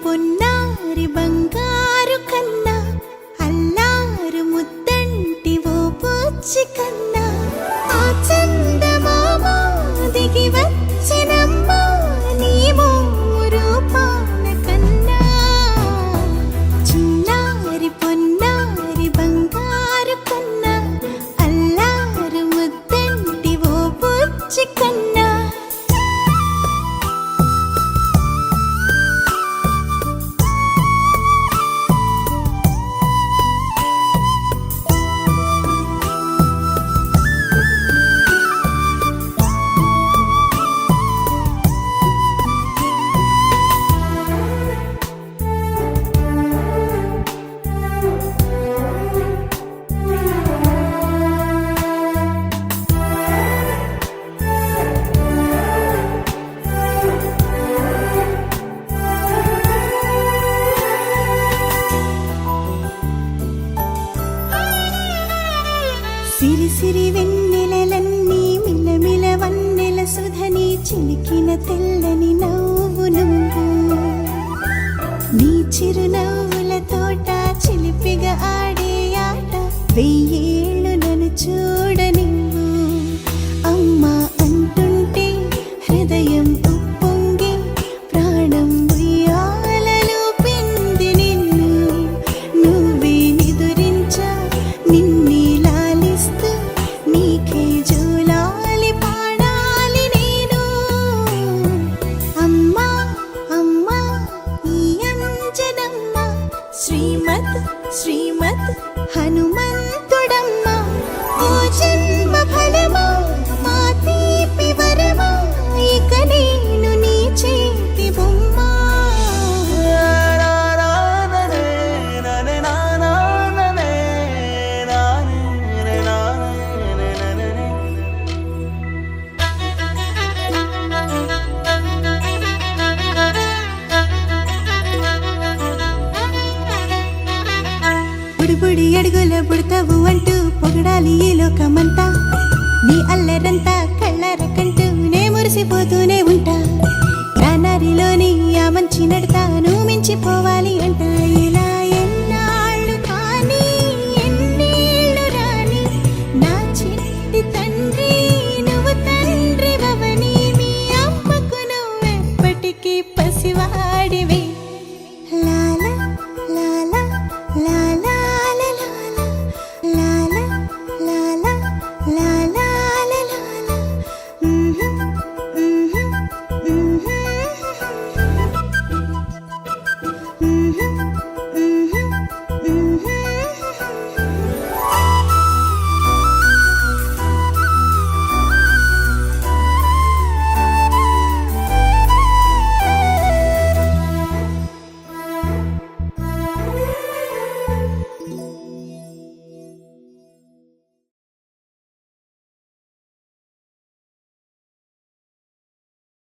పొన్నారి బంగారు కన్నా అల్లారు ముద్దంటి ఓ పూచి కన్నా ఆ చందమామ దిగి వచ్చినమ్మా నీ రూపాన కన్నా చిన్నారి పొన్నారి బంగారు కన్నా అల్లారు ముద్దంటి ఓ పూచి కన్నా సిరి సిరి వెన్నెలలన్నీ మిలమిల వన్నెల సుధని చిలికిన తెల్లని నవ్వు నువ్వు నీ చిరునవ్వుల తోట చిలిపిగా ఆడే ఆట వెయ్యేళ్ళు నన్ను చూడ నువ్వు అమ్మా అంటుంటే హృదయం ఉప్పొంగి ప్రాణం ఉయ్యాలలో పిండి నిన్ను నువ్వే నిదురించా నిన్నే నీకే జోలాలి పాడాలి నేను అమ్మా అమ్మా ఈ అంజనమ్మ శ్రీమత్ శ్రీమత్ హనుమంతుడమ్మ ఓ జన్మ ఫలమా మా తీపి వరమా ఇక నేను నీ చేతి బొమ్మ బుడి అడుగుల బుడతావు అంటూ పొగడాలి ఈ లోకమంతా నీ అల్లరంతా కళ్ళార కంటూ నే మురిసిపోతూనే ఉంటా నారిలోని ఆ మంచి నడతా నువ్వు మించిపోవాలి అంట